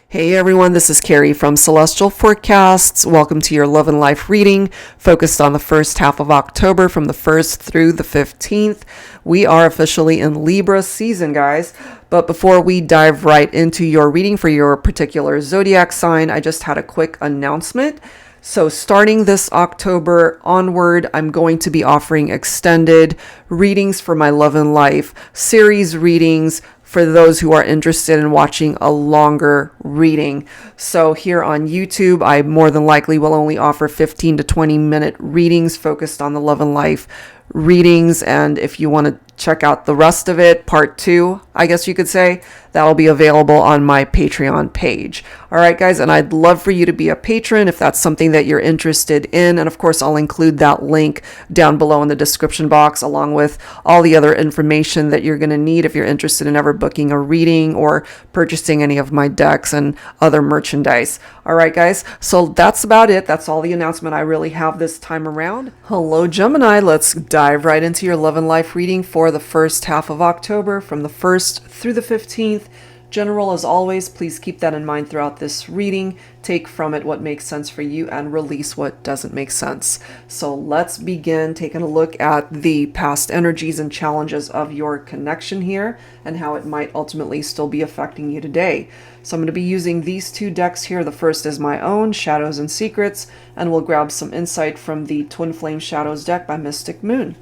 Hey everyone, this is Carrie from Celestial Forecasts. Welcome to your Love and Life reading, focused on the first half of October from the 1st through the 15th. We are officially in Libra season, guys. But before we dive right into your reading for your particular zodiac sign, I just had a quick announcement. So starting this October onward, I'm going to be offering extended readings for my Love and Life series readings for those who are interested in watching a longer reading. So here on YouTube, I more than likely will only offer 15 to 20 minute readings focused on the Love and Life readings. And if you want to check out the rest of it, part 2, I guess you could say, that'll be available on my Patreon page. All right, guys, and I'd love for you to be a patron if that's something that you're interested in. And of course, I'll include that link down below in the description box, along with all the other information that you're going to need if you're interested in ever booking a reading or purchasing any of my decks and other merchandise. All right, guys, so that's about it. That's all the announcement I really have this time around. Hello, Gemini. Let's dive right into your Love and Life reading for the first half of October from the 1st through the 15th. General, as always, please keep that in mind throughout this reading. Take from it what makes sense for you and release what doesn't make sense. So let's begin taking a look at the past energies and challenges of your connection here and how it might ultimately still be affecting you today. So I'm going to be using these two decks here. The first is my own, Shadows and Secrets, and we'll grab some insight from the Twin Flame Shadows deck by Mystic Moon.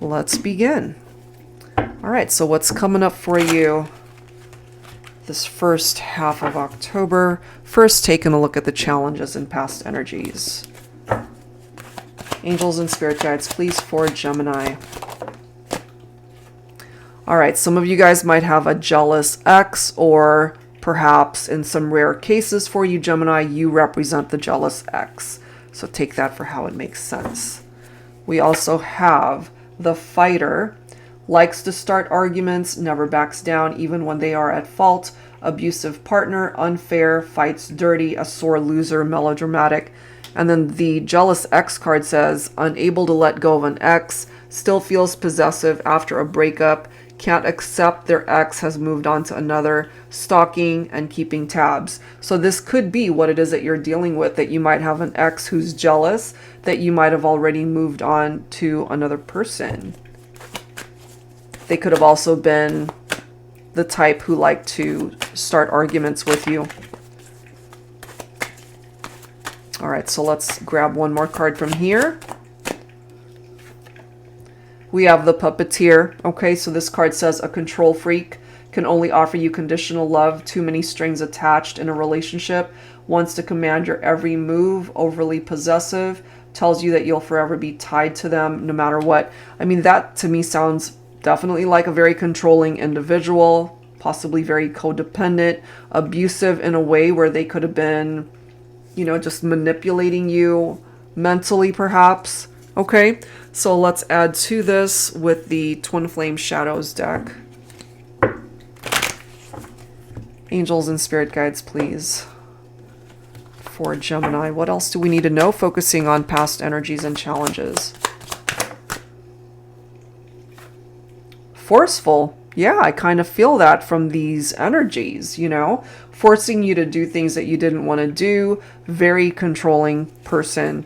Let's begin. All right, so what's coming up for you this first half of October? First, taking a look at the challenges and past energies. Angels and spirit guides, please, for Gemini. All right, some of you guys might have a jealous ex, or perhaps in some rare cases for you, Gemini, you represent the jealous ex. So take that for how it makes sense. We also have the fighter. Likes to start arguments, never backs down even when they are at fault. Abusive partner, unfair, fights dirty, a sore loser, melodramatic. And then the jealous ex card says, unable to let go of an ex, still feels possessive after a breakup, can't accept their ex has moved on to another, stalking and keeping tabs. So this could be what it is that you're dealing with, that you might have an ex who's jealous, that you might have already moved on to another person. They could have also been the type who like to start arguments with you. All right, so let's grab one more card from here. We have the puppeteer. Okay, so this card says a control freak can only offer you conditional love, too many strings attached in a relationship, wants to command your every move, overly possessive, tells you that you'll forever be tied to them no matter what. I mean, that to me sounds definitely like a very controlling individual, possibly very codependent, abusive in a way where they could have been, just manipulating you mentally perhaps. Okay, so let's add to this with the Twin Flame Shadows deck. Angels and spirit guides, please, for Gemini. What else do we need to know, focusing on past energies and challenges? Forceful. Yeah, I kind of feel that from these energies, forcing you to do things that you didn't want to do. Very controlling person.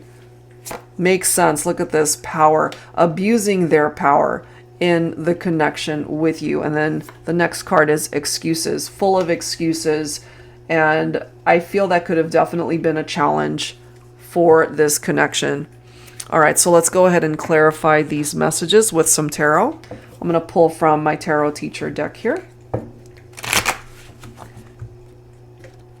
Makes sense. Look at this power, abusing their power in the connection with you. And then the next card is excuses, full of excuses. And I feel that could have definitely been a challenge for this connection. All right, so let's go ahead and clarify these messages with some tarot. I'm going to pull from my tarot teacher deck here.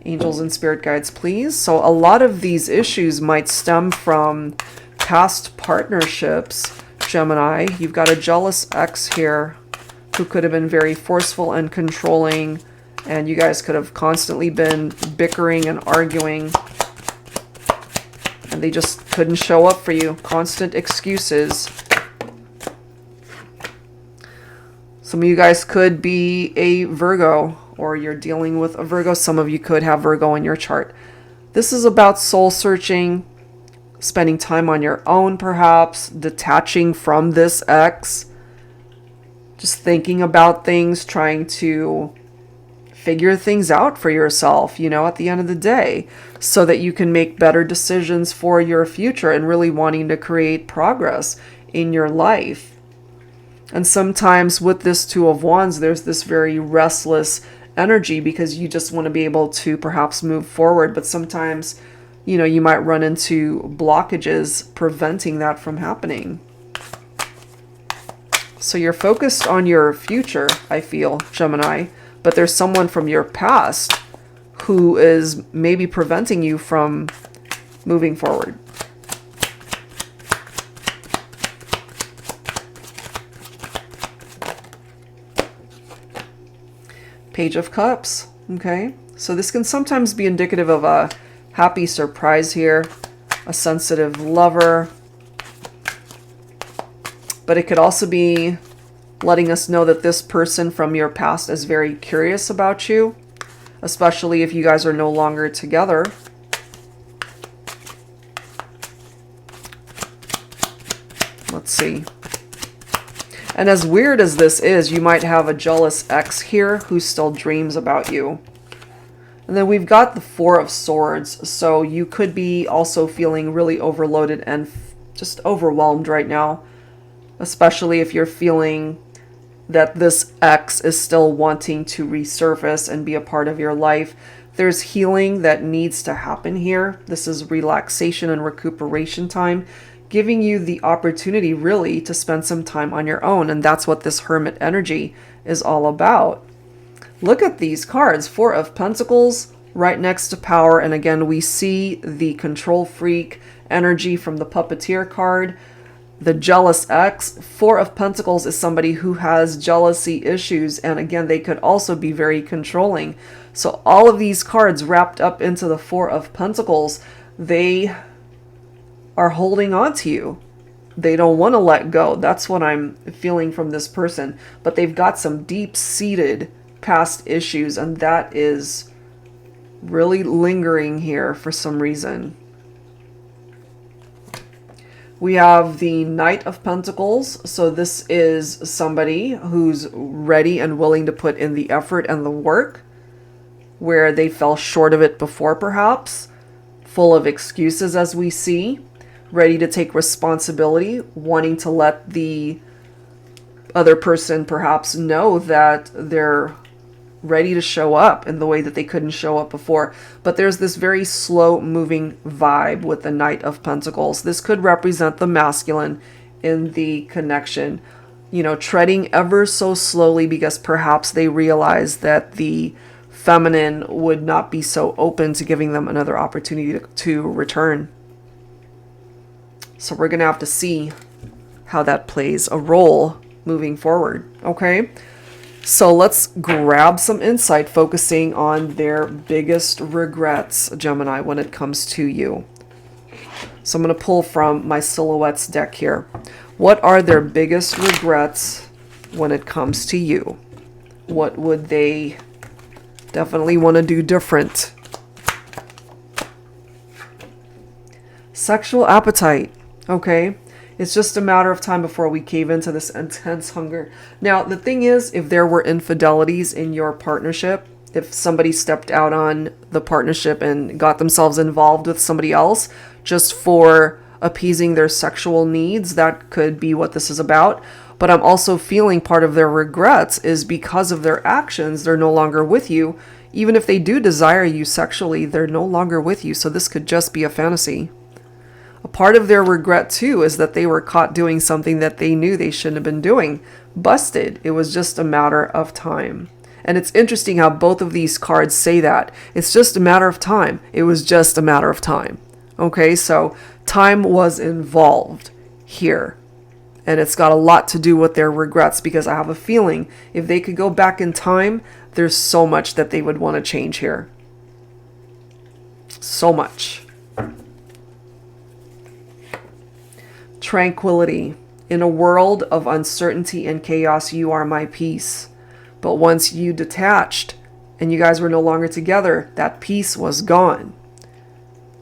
Angels and spirit guides, please. So a lot of these issues might stem from past partnerships, Gemini. You've got a jealous ex here who could have been very forceful and controlling, and you guys could have constantly been bickering and arguing, and they just couldn't show up for you. Constant excuses. Some of you guys could be a Virgo, or you're dealing with a Virgo. Some of you could have Virgo in your chart. This is about soul searching, spending time on your own, perhaps detaching from this ex, just thinking about things, trying to figure things out for yourself, you know, at the end of the day, so that you can make better decisions for your future and really wanting to create progress in your life. And sometimes with this Two of Wands, there's this very restless energy because you just want to be able to perhaps move forward. But sometimes, you know, you might run into blockages preventing that from happening. So you're focused on your future, I feel, Gemini, but there's someone from your past who is maybe preventing you from moving forward. Page of Cups, okay? So this can sometimes be indicative of a happy surprise here, a sensitive lover, but it could also be letting us know that this person from your past is very curious about you, especially if you guys are no longer together. Let's see. And as weird as this is, you might have a jealous ex here who still dreams about you. And then we've got the Four of Swords, so you could be also feeling really overloaded and just overwhelmed right now, especially if you're feeling that this ex is still wanting to resurface and be a part of your life. There's healing that needs to happen here. This is relaxation and recuperation time, giving you the opportunity really to spend some time on your own. And that's what this Hermit energy is all about. Look at these cards. Four of Pentacles right next to Power. And again, we see the control freak energy from the Puppeteer card. The jealous ex. Four of Pentacles is somebody who has jealousy issues. And again, they could also be very controlling. So all of these cards wrapped up into the Four of Pentacles, they are holding on to you. They don't want to let go. That's what I'm feeling from this person. But they've got some deep-seated past issues, and that is really lingering here for some reason. We have the Knight of Pentacles. So this is somebody who's ready and willing to put in the effort and the work where they fell short of it before, perhaps. Full of excuses, as we see. Ready to take responsibility, wanting to let the other person perhaps know that they're ready to show up in the way that they couldn't show up before. But there's this very slow moving vibe with the Knight of Pentacles. This could represent the masculine in the connection, you know, treading ever so slowly because perhaps they realize that the feminine would not be so open to giving them another opportunity to return. So we're going to have to see how that plays a role moving forward, okay? So let's grab some insight focusing on their biggest regrets, Gemini, when it comes to you. So I'm going to pull from my Silhouettes deck here. What are their biggest regrets when it comes to you? What would they definitely want to do different? Sexual appetite. Okay, it's just a matter of time before we cave into this intense hunger. Now, the thing is, if there were infidelities in your partnership, if somebody stepped out on the partnership and got themselves involved with somebody else just for appeasing their sexual needs, that could be what this is about. But I'm also feeling part of their regrets is because of their actions, they're no longer with you. Even if they do desire you sexually, they're no longer with you. So this could just be a fantasy. A part of their regret, too, is that they were caught doing something that they knew they shouldn't have been doing. Busted. It was just a matter of time. And it's interesting how both of these cards say that. It's just a matter of time. It was just a matter of time. Okay, so time was involved here. And it's got a lot to do with their regrets because I have a feeling if they could go back in time, there's so much that they would want to change here. So much. Tranquility. In a world of uncertainty and chaos, you are my peace. But once you detached and you guys were no longer together, that peace was gone.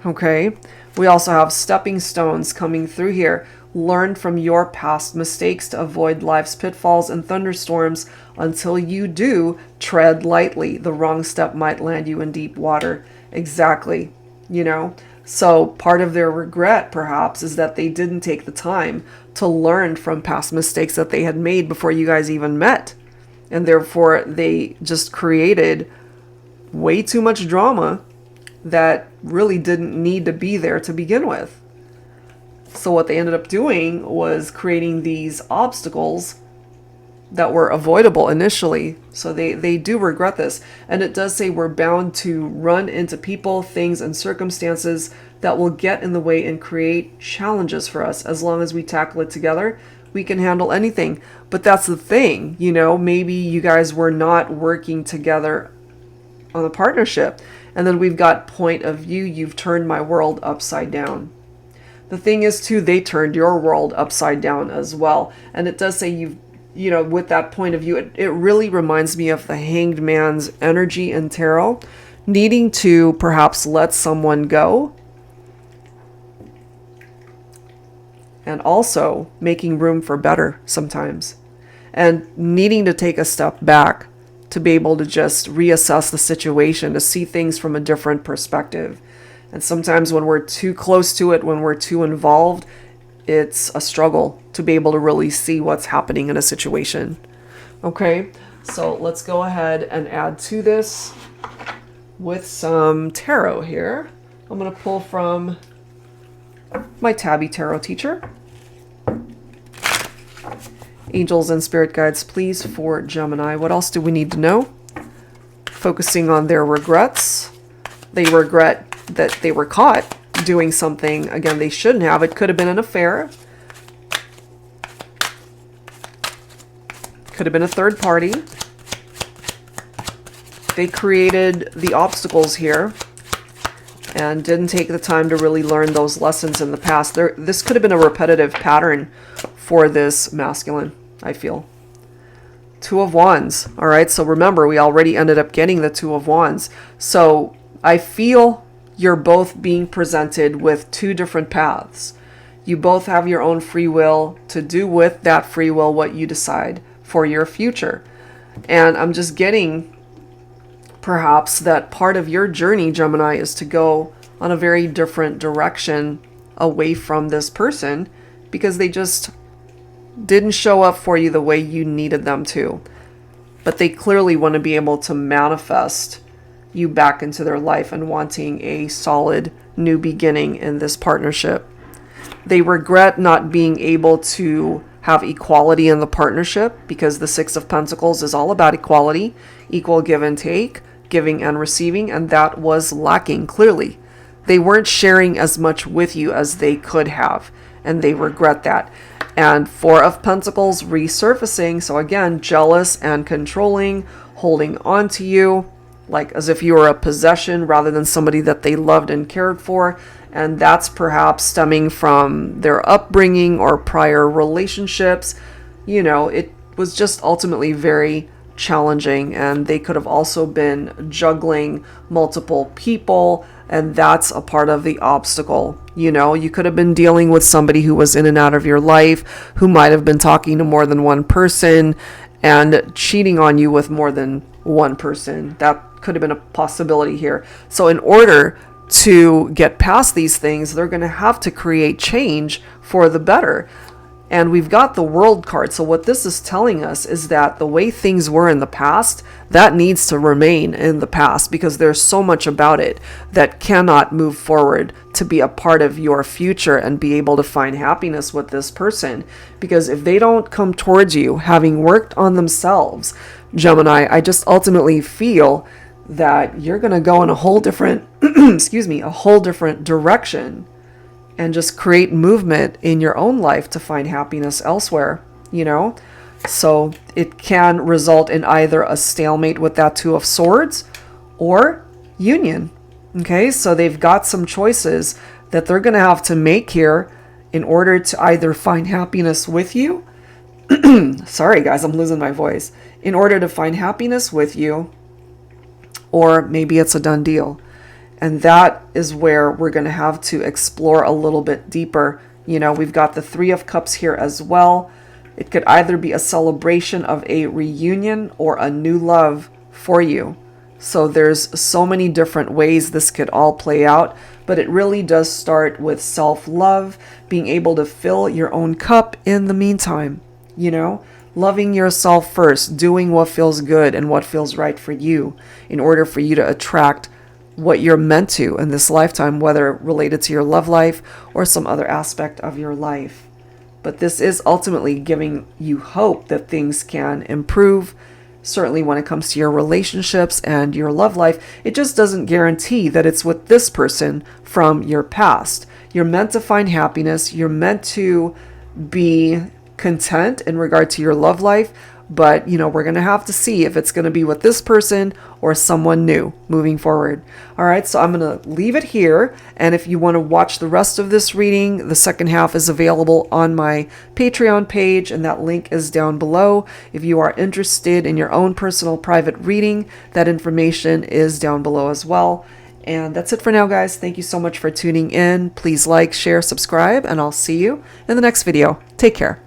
Okay? We also have stepping stones coming through here. Learn from your past mistakes to avoid life's pitfalls and thunderstorms. Until you do, tread lightly. The wrong step might land you in deep water. Exactly. So part of their regret, perhaps, is that they didn't take the time to learn from past mistakes that they had made before you guys even met. And therefore, they just created way too much drama that really didn't need to be there to begin with. So what they ended up doing was creating these obstacles that were avoidable initially. So they do regret this. And it does say we're bound to run into people, things, and circumstances that will get in the way and create challenges for us. As long as we tackle it together, we can handle anything. But that's the thing, maybe you guys were not working together on a partnership. And then we've got point of view. You've turned my world upside down. The thing is, too, they turned your world upside down as well. And it does say with that point of view, it really reminds me of the Hanged Man's energy in tarot, needing to perhaps let someone go, and also making room for better sometimes, and needing to take a step back to be able to just reassess the situation, to see things from a different perspective. And sometimes when we're too close to it, when we're too involved, it's a struggle to be able to really see what's happening in a situation. Okay, so let's go ahead and add to this with some tarot here. I'm going to pull from my Tabby Tarot teacher. Angels and spirit guides, please, for Gemini. What else do we need to know? Focusing on their regrets. They regret that they were caught doing something, again, they shouldn't have. It could have been an affair. Could have been a third party. They created the obstacles here and didn't take the time to really learn those lessons in the past. This could have been a repetitive pattern for this masculine, I feel. Two of Wands. All right, so remember, we already ended up getting the Two of Wands. So I feel you're both being presented with two different paths. You both have your own free will to do with that free will what you decide for your future. And I'm just getting perhaps that part of your journey, Gemini, is to go on a very different direction away from this person because they just didn't show up for you the way you needed them to. But they clearly want to be able to manifest you back into their life and wanting a solid new beginning in this partnership. They regret not being able to have equality in the partnership because the Six of Pentacles is all about equality, equal give and take, giving and receiving, and that was lacking clearly. They weren't sharing as much with you as they could have, and they regret that. And Four of Pentacles resurfacing, so again, jealous and controlling, holding on to you, like as if you were a possession rather than somebody that they loved and cared for. And that's perhaps stemming from their upbringing or prior relationships. It was just ultimately very challenging, and they could have also been juggling multiple people, and that's a part of the obstacle. You could have been dealing with somebody who was in and out of your life, who might have been talking to more than one person and cheating on you with more than one person. That could have been a possibility here. So in order to get past these things, they're going to have to create change for the better. And we've got the World card. So what this is telling us is that the way things were in the past, that needs to remain in the past because there's so much about it that cannot move forward to be a part of your future and be able to find happiness with this person. Because if they don't come towards you having worked on themselves, Gemini, I just ultimately feel that you're going to go in a whole different, a whole different direction and just create movement in your own life to find happiness elsewhere, So it can result in either a stalemate with that Two of Swords or union. Okay, so they've got some choices that they're going to have to make here in order to either find happiness with you. Sorry, guys, I'm losing my voice. In order to find happiness with you, or maybe it's a done deal. And that is where we're going to have to explore a little bit deeper You know, we've got the Three of Cups here as well. It could either be a celebration of a reunion or a new love for you. So there's so many different ways this could all play out, but it really does start with self-love, being able to fill your own cup in the meantime, you know, loving yourself first, doing what feels good and what feels right for you in order for you to attract what you're meant to in this lifetime, whether related to your love life or some other aspect of your life. But this is ultimately giving you hope that things can improve. Certainly when it comes to your relationships and your love life, it just doesn't guarantee that it's with this person from your past. You're meant to find happiness. You're meant to be content in regard to your love life. But, you know, we're going to have to see if it's going to be with this person or someone new moving forward. All right, so I'm going to leave it here. And if you want to watch the rest of this reading, the second half is available on my Patreon page, and that link is down below. If you are interested in your own personal private reading, that information is down below as well. And that's it for now, guys. Thank you so much for tuning in. Please like, share, subscribe, and I'll see you in the next video. Take care.